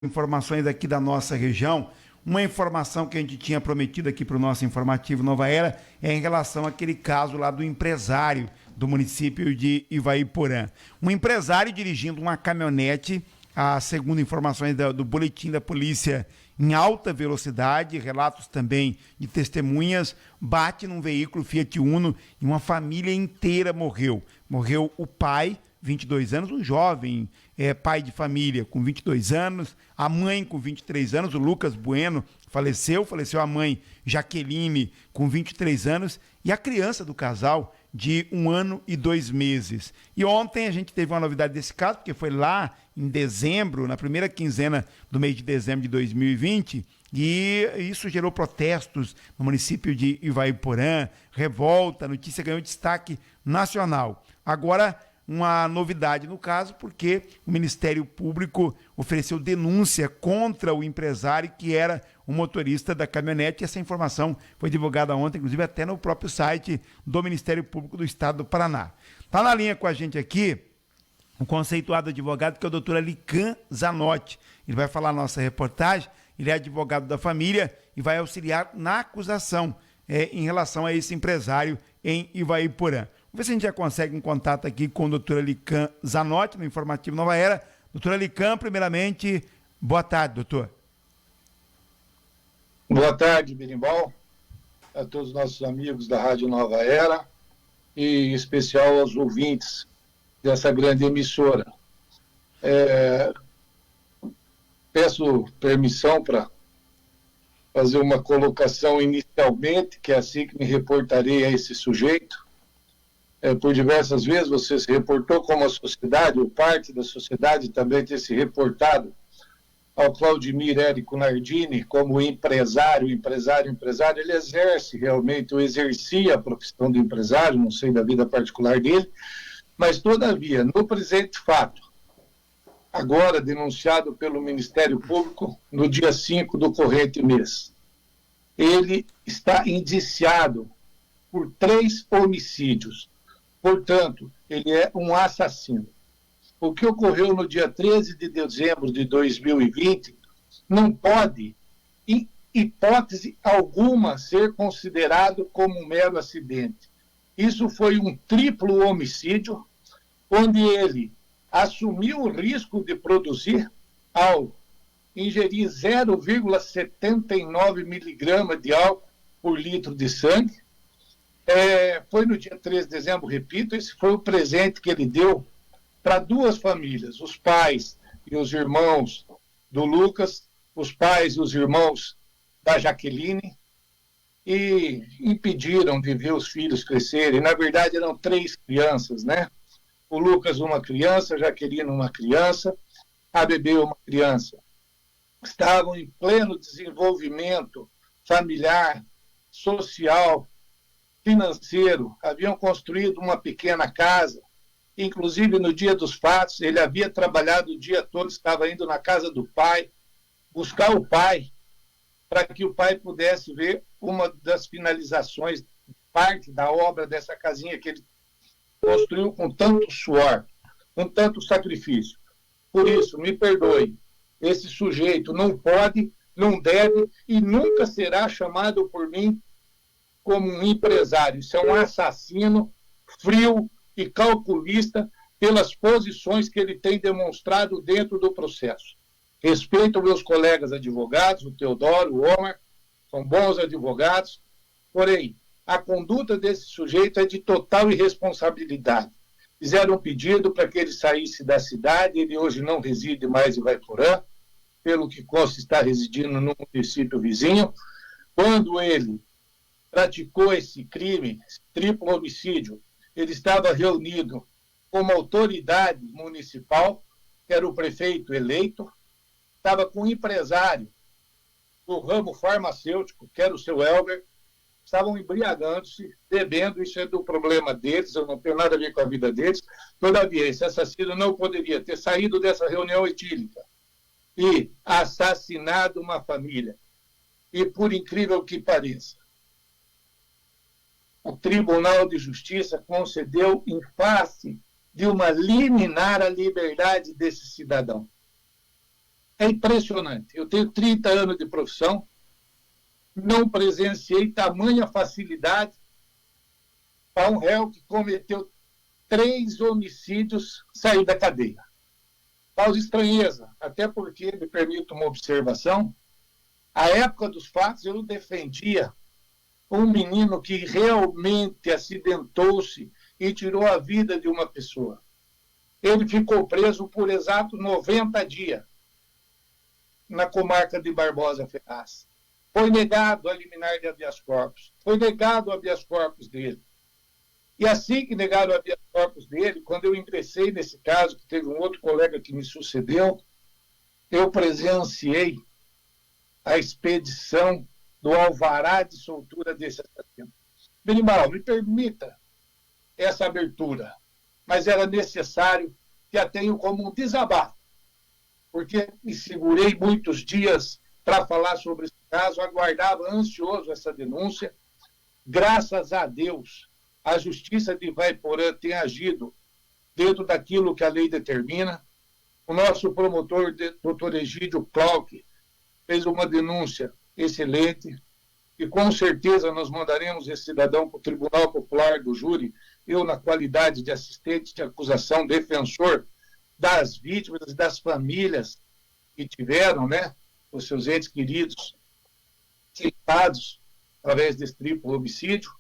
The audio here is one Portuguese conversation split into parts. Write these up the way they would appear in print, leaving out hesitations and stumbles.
Informações aqui da nossa região. Uma informação que a gente tinha prometido aqui para o nosso informativo Nova Era é em relação àquele caso lá do empresário do município de Ivaiporã. Um empresário dirigindo uma caminhonete, segundo informações do boletim da polícia, em alta velocidade, relatos também de testemunhas, bate num veículo Fiat Uno e uma família inteira morreu. Morreu o pai, 22 anos, um jovem pai de família com 22 anos, a mãe com 23 anos, o Lucas Bueno, faleceu a mãe Jaqueline com 23 anos e a criança do casal de 1 ano e 2 meses. E ontem a gente teve uma novidade desse caso, porque foi lá em dezembro, na primeira quinzena do mês de dezembro de 2020, e isso gerou protestos no município de Ivaiporã, revolta, a notícia ganhou destaque nacional. Agora, uma novidade no caso, porque o Ministério Público ofereceu denúncia contra o empresário que era o motorista da caminhonete. Essa informação foi divulgada ontem, inclusive até no próprio site do Ministério Público do Estado do Paraná. Está na linha com a gente aqui um conceituado advogado, que é o doutor Alican Zanotti. Ele vai falar a nossa reportagem, ele é advogado da família e vai auxiliar na acusação em relação a esse empresário em Ivaiporã. Vamos ver se a gente já consegue um contato aqui com o doutor Alican Zanotti, no Informativo Nova Era. Doutor Alican, primeiramente, boa tarde, doutor. Boa tarde, Berimbau, a todos os nossos amigos da Rádio Nova Era e em especial aos ouvintes dessa grande emissora. Peço permissão para fazer uma colocação inicialmente, que é assim que me reportarei a esse sujeito. Por diversas vezes você se reportou como a sociedade, ou parte da sociedade também ter se reportado ao Claudimir Érico Nardini como empresário, ele exerce realmente, ou exercia a profissão de empresário, não sei da vida particular dele, mas todavia, no presente fato, agora denunciado pelo Ministério Público no dia 5 do corrente mês, ele está indiciado por 3 homicídios. Portanto, ele é um assassino. O que ocorreu no dia 13 de dezembro de 2020 não pode, em hipótese alguma, ser considerado como um mero acidente. Isso foi um triplo homicídio, onde ele assumiu o risco de produzir ao ingerir 0,79 miligramas de álcool por litro de sangue. Foi no dia 13 de dezembro, repito, esse foi o presente que ele deu para 2 famílias, os pais e os irmãos do Lucas, os pais e os irmãos da Jaqueline, e impediram de ver os filhos crescerem. Na verdade, eram 3 crianças, né? O Lucas, uma criança, a Jaqueline, uma criança, a bebê, uma criança. Estavam em pleno desenvolvimento familiar, social, financeiro, haviam construído uma pequena casa, inclusive no dia dos fatos, ele havia trabalhado o dia todo, estava indo na casa do pai, buscar o pai, para que o pai pudesse ver uma das finalizações, parte da obra dessa casinha que ele construiu com tanto suor, com tanto sacrifício. Por isso, me perdoe, esse sujeito não pode, não deve e nunca será chamado por mim como um empresário. Isso é um assassino frio e calculista pelas posições que ele tem demonstrado dentro do processo. Respeito meus colegas advogados, o Teodoro, o Omar, são bons advogados, porém, a conduta desse sujeito é de total irresponsabilidade. Fizeram um pedido para que ele saísse da cidade, ele hoje não reside mais em Ivaiporã, pelo que consta está residindo no município vizinho. Quando ele praticou esse crime, esse triplo homicídio, ele estava reunido com uma autoridade municipal, que era o prefeito eleito, estava com um empresário do ramo farmacêutico, que era o seu Elber, estavam embriagando-se, bebendo, isso é do problema deles, eu não tenho nada a ver com a vida deles. Todavia, esse assassino não poderia ter saído dessa reunião etílica e assassinado uma família. E por incrível que pareça, o Tribunal de Justiça concedeu em face de uma liminar a liberdade desse cidadão. É impressionante. Eu tenho 30 anos de profissão, não presenciei tamanha facilidade para um réu que cometeu 3 homicídios sair da cadeia. Causa estranheza, até porque, me permito uma observação, à época dos fatos eu defendia um menino que realmente acidentou-se e tirou a vida de uma pessoa. Ele ficou preso por exato 90 dias na comarca de Barbosa Ferraz. Foi negado a liminar de habeas corpus. Foi negado o habeas corpus dele. E assim que negaram o habeas corpus dele, quando eu ingressei nesse caso, que teve um outro colega que me sucedeu, eu presenciei a expedição do alvará de soltura desse assassino. Benimal, me permita essa abertura, mas era necessário que a tenho como um desabafo, porque me segurei muitos dias para falar sobre esse caso, aguardava ansioso essa denúncia. Graças a Deus, a Justiça de Ivaiporã tem agido dentro daquilo que a lei determina. O nosso promotor, doutor Egídio Clark, fez uma denúncia excelente e com certeza nós mandaremos esse cidadão para o Tribunal Popular do Júri, eu na qualidade de assistente de acusação, defensor das vítimas e das famílias que tiveram, né, os seus entes queridos ceifados através desse triplo homicídio,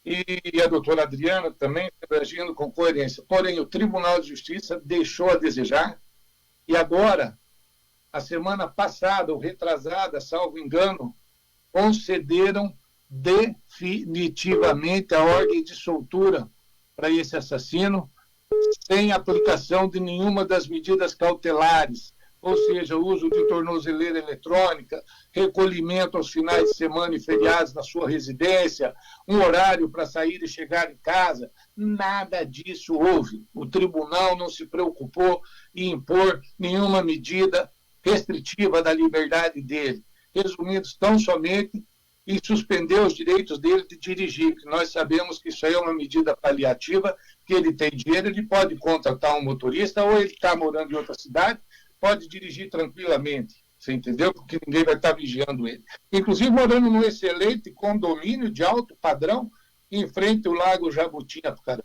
e a doutora Adriana também agindo com coerência. Porém, o Tribunal de Justiça deixou a desejar e agora, a semana passada, ou retrasada, salvo engano, concederam definitivamente a ordem de soltura para esse assassino, sem aplicação de nenhuma das medidas cautelares, ou seja, uso de tornozeleira eletrônica, recolhimento aos finais de semana e feriados na sua residência, um horário para sair e chegar em casa. Nada disso houve. O tribunal não se preocupou em impor nenhuma medida restritiva da liberdade dele. Resumindo, tão somente em suspender os direitos dele de dirigir, que nós sabemos que isso aí é uma medida paliativa, que ele tem dinheiro, ele pode contratar um motorista, ou ele está morando em outra cidade, pode dirigir tranquilamente, você entendeu? Porque ninguém vai estar vigiando ele. Inclusive morando num excelente condomínio de alto padrão, em frente ao Lago Jabuti-Apucarana.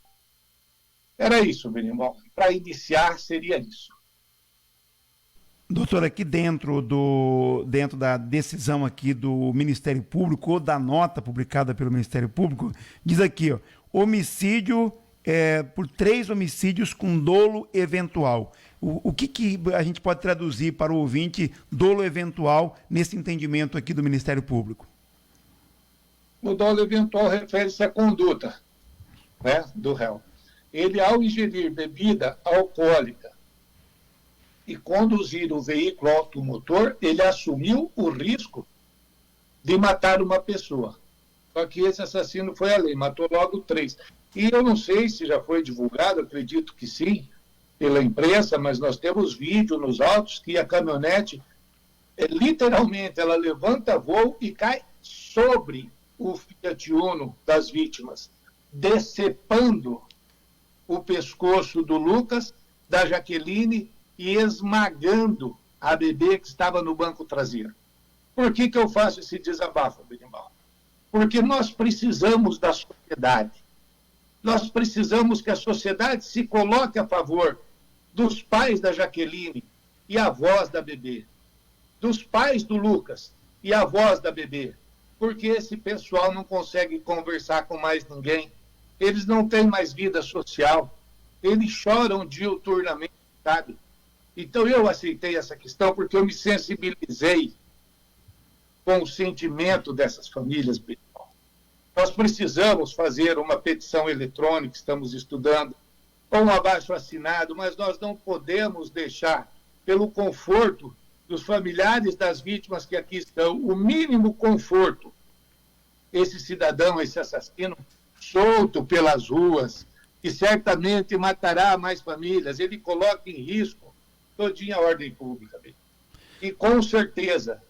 Era isso, Benimal. Para iniciar, seria isso. Doutor, aqui dentro da decisão aqui do Ministério Público, ou da nota publicada pelo Ministério Público, diz aqui, ó, homicídio por 3 homicídios com dolo eventual. O que a gente pode traduzir para o ouvinte dolo eventual nesse entendimento aqui do Ministério Público? O dolo eventual refere-se à conduta, né, do réu. Ele, ao ingerir bebida alcoólica e conduzir o veículo automotor, ele assumiu o risco de matar uma pessoa. Só que esse assassino foi além, matou logo 3. E eu não sei se já foi divulgado, acredito que sim, pela imprensa, mas nós temos vídeo nos autos que a caminhonete, literalmente, ela levanta voo e cai sobre o Fiat Uno das vítimas, decepando o pescoço do Lucas, da Jaqueline e esmagando a bebê que estava no banco traseiro. Por que eu faço esse desabafo, Benimal? Porque nós precisamos da sociedade. Nós precisamos que a sociedade se coloque a favor dos pais da Jaqueline e avós da bebê, dos pais do Lucas e avós da bebê, porque esse pessoal não consegue conversar com mais ninguém, eles não têm mais vida social, eles choram diuturnamente, sabe? Então eu aceitei essa questão porque eu me sensibilizei com o sentimento dessas famílias. Nós precisamos fazer uma petição eletrônica, estamos estudando, ou um abaixo-assinado, mas nós não podemos deixar, pelo conforto dos familiares das vítimas que aqui estão, o mínimo conforto, esse cidadão, esse assassino, solto pelas ruas, que certamente matará mais famílias, ele coloca em risco todinha a ordem pública. E com certeza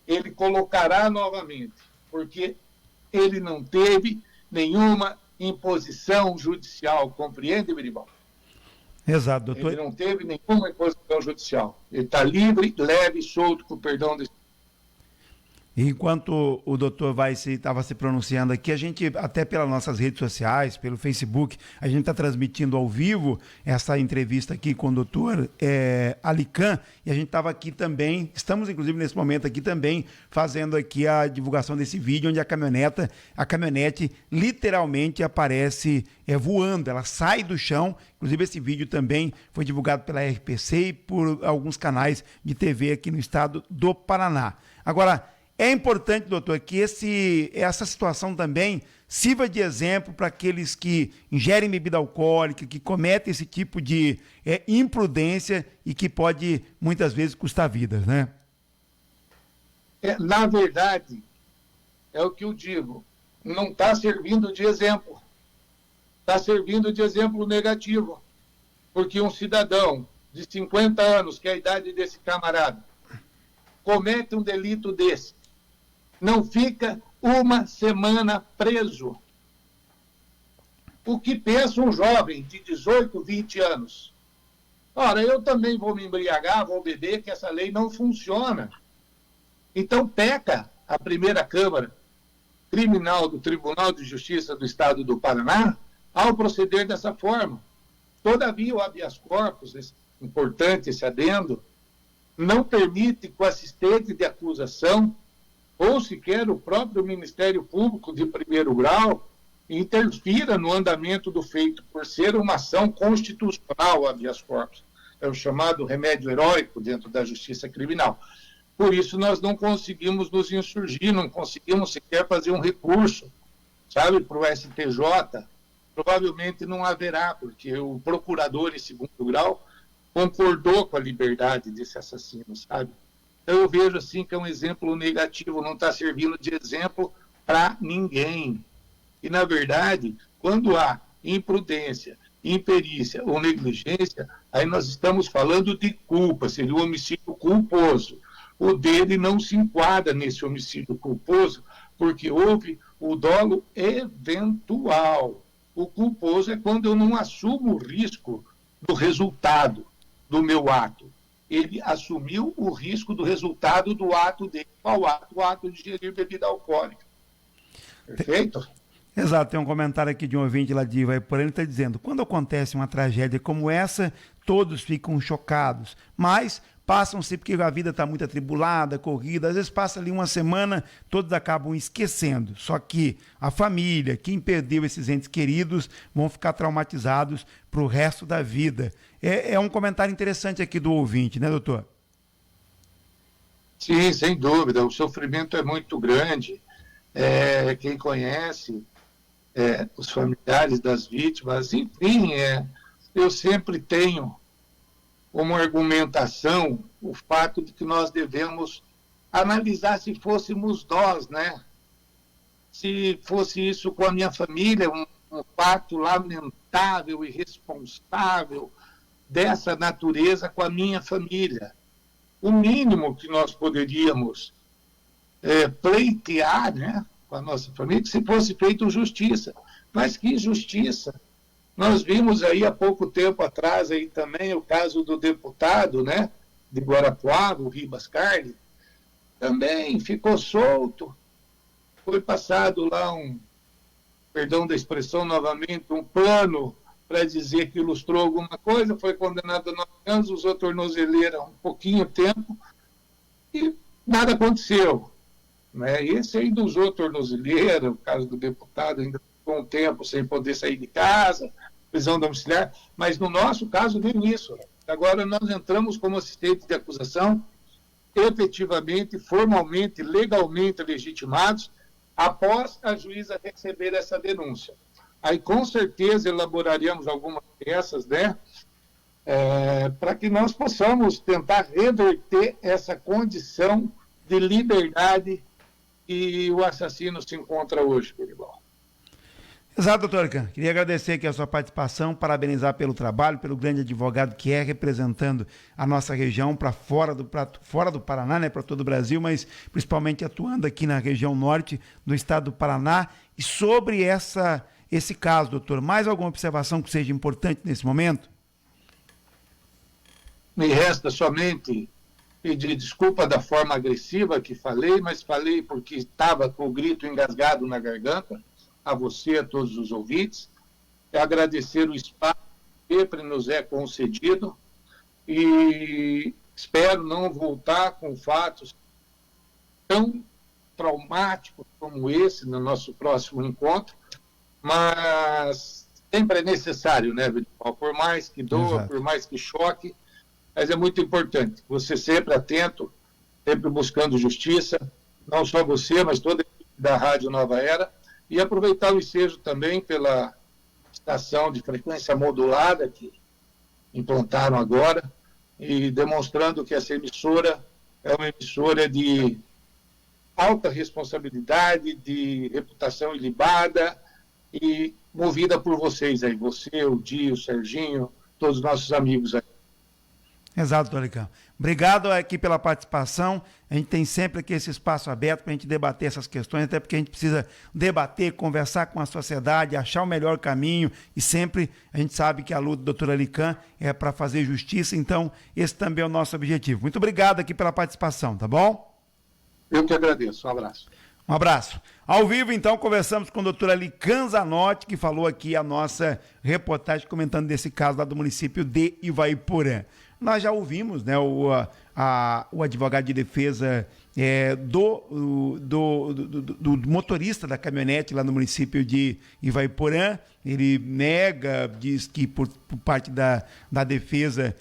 ele colocará novamente, porque ele não teve nenhuma imposição judicial, compreende, Berimbau? Exato, doutor. Ele não teve nenhuma imposição judicial. Ele está livre, leve e solto, com perdão desse. Enquanto o doutor estava se pronunciando aqui, a gente, até pelas nossas redes sociais, pelo Facebook, a gente está transmitindo ao vivo essa entrevista aqui com o doutor Alican, e a gente estava aqui também, estamos inclusive nesse momento aqui também, fazendo aqui a divulgação desse vídeo, onde a caminhonete literalmente aparece voando, ela sai do chão. Inclusive esse vídeo também foi divulgado pela RPC e por alguns canais de TV aqui no estado do Paraná. Agora, é importante, doutor, que essa situação também sirva de exemplo para aqueles que ingerem bebida alcoólica, que cometem esse tipo de imprudência e que pode, muitas vezes, custar vidas, né? Na verdade, é o que eu digo, não está servindo de exemplo. Está servindo de exemplo negativo. Porque um cidadão de 50 anos, que é a idade desse camarada, comete um delito desse, não fica uma semana preso. O que pensa um jovem de 18, 20 anos? Ora, eu também vou me embriagar, vou beber, que essa lei não funciona. Então peca a primeira Câmara Criminal do Tribunal de Justiça do Estado do Paraná ao proceder dessa forma. Todavia, o habeas corpus, importante esse adendo, não permite que o assistente de acusação ou sequer o próprio Ministério Público de primeiro grau interfira no andamento do feito, por ser uma ação constitucional, habeas corpus. É o chamado remédio heróico dentro da justiça criminal. Por isso, nós não conseguimos nos insurgir, não conseguimos sequer fazer um recurso, sabe, para o STJ. Provavelmente não haverá, porque o procurador em segundo grau concordou com a liberdade desse assassino, sabe? Então eu vejo assim que é um exemplo negativo, não está servindo de exemplo para ninguém. E, na verdade, quando há imprudência, imperícia ou negligência, aí nós estamos falando de culpa, seria um homicídio culposo. O dele não se enquadra nesse homicídio culposo, porque houve o dolo eventual. O culposo é quando eu não assumo o risco do resultado do meu ato. Ele assumiu o risco do resultado do ato dele. Qual ato? O ato de ingerir bebida alcoólica. Perfeito? Exato, tem um comentário aqui de um ouvinte lá de Ivaiporã, ele está dizendo: quando acontece uma tragédia como essa, todos ficam chocados, mas passam-se porque a vida está muito atribulada, corrida, às vezes passa ali uma semana, todos acabam esquecendo, só que a família, quem perdeu esses entes queridos, vão ficar traumatizados para o resto da vida. É um comentário interessante aqui do ouvinte, né, doutor? Sim, sem dúvida, o sofrimento é muito grande. Quem conhece os familiares das vítimas, enfim, eu sempre tenho como argumentação o fato de que nós devemos analisar se fôssemos nós, né? Se fosse isso com a minha família, um fato lamentável, irresponsável dessa natureza com a minha família. O mínimo que nós poderíamos pleitear, né, com a nossa família, que se fosse feita justiça. Mas que justiça? Nós vimos aí há pouco tempo atrás aí também o caso do deputado, né, de Guarapuava, o Ribas Carli, também ficou solto. Foi passado lá perdão da expressão novamente, um plano para dizer que ilustrou alguma coisa, foi condenado a 9 anos, usou tornozeleira um pouquinho tempo e nada aconteceu. Né? Esse ainda usou tornozeleira, o caso do deputado ainda ficou um tempo sem poder sair de casa, prisão domiciliar, mas no nosso caso nem isso. Agora nós entramos como assistente de acusação, efetivamente, formalmente, legalmente legitimados, após a juíza receber essa denúncia. Aí com certeza elaboraremos algumas peças, né, para que nós possamos tentar reverter essa condição de liberdade que o assassino se encontra hoje, Peribal. Exato, doutor Alican. Queria agradecer aqui a sua participação, parabenizar pelo trabalho, pelo grande advogado que é, representando a nossa região para fora do Paraná, né, para todo o Brasil, mas principalmente atuando aqui na região norte do estado do Paraná. E sobre esse caso, doutor, mais alguma observação que seja importante nesse momento? me resta somente pedir desculpa da forma agressiva que falei, mas falei porque estava com o grito engasgado na garganta, a você, a todos os ouvintes, e agradecer o espaço que sempre nos é concedido e espero não voltar com fatos tão traumáticos como esse no nosso próximo encontro, mas sempre é necessário, né, Vitor? Por mais que doa, Exato. por mais que choque, mas é muito importante. Você sempre atento, sempre buscando justiça, não só você, mas toda a equipe da Rádio Nova Era, e aproveitar o ensejo também pela estação de frequência modulada que implantaram agora, e demonstrando que essa emissora é uma emissora de alta responsabilidade, de reputação ilibada e movida por vocês aí, você, o Dio, o Serginho, todos os nossos amigos aí. Exato, doutor Alicã. Obrigado aqui pela participação. A gente tem sempre aqui esse espaço aberto para a gente debater essas questões, até porque a gente precisa debater, conversar com a sociedade, achar o melhor caminho, e sempre a gente sabe que a luta do doutor Alicã é para fazer justiça, então esse também é o nosso objetivo. Muito obrigado aqui pela participação, tá bom? Eu que agradeço. Um abraço. Um abraço. Ao vivo, então, conversamos com o doutor Alicã Zanotti, que falou aqui a nossa reportagem comentando desse caso lá do município de Ivaiporã. Nós já ouvimos, né, o advogado de defesa do motorista da caminhonete lá no município de Ivaiporã. Ele nega, diz que por parte da defesa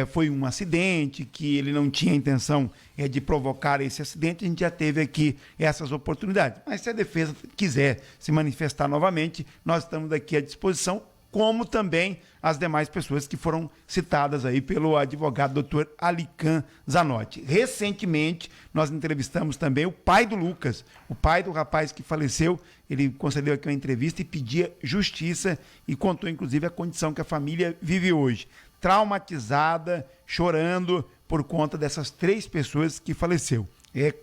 foi um acidente, que ele não tinha intenção de provocar esse acidente. A gente já teve aqui essas oportunidades. Mas se a defesa quiser se manifestar novamente, nós estamos aqui à disposição, como também as demais pessoas que foram citadas aí pelo advogado doutor Alicã Zanotti. Recentemente, nós entrevistamos também o pai do Lucas, o pai do rapaz que faleceu. Ele concedeu aqui uma entrevista e pedia justiça e contou, inclusive, a condição que a família vive hoje. Traumatizada, chorando por conta dessas 3 pessoas que faleceu.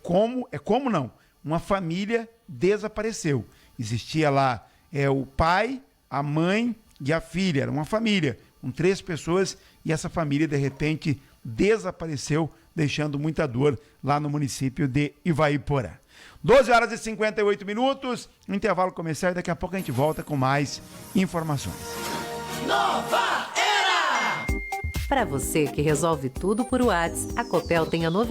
Como não? Uma família desapareceu. Existia lá o pai, a mãe e a filha. Era uma família com 3 pessoas e essa família, de repente, desapareceu, deixando muita dor lá no município de Ivaiporã. 12h58, intervalo comercial, e daqui a pouco a gente volta com mais informações. Nova Era! Para você que resolve tudo por WhatsApp, a Copel tem a novidade.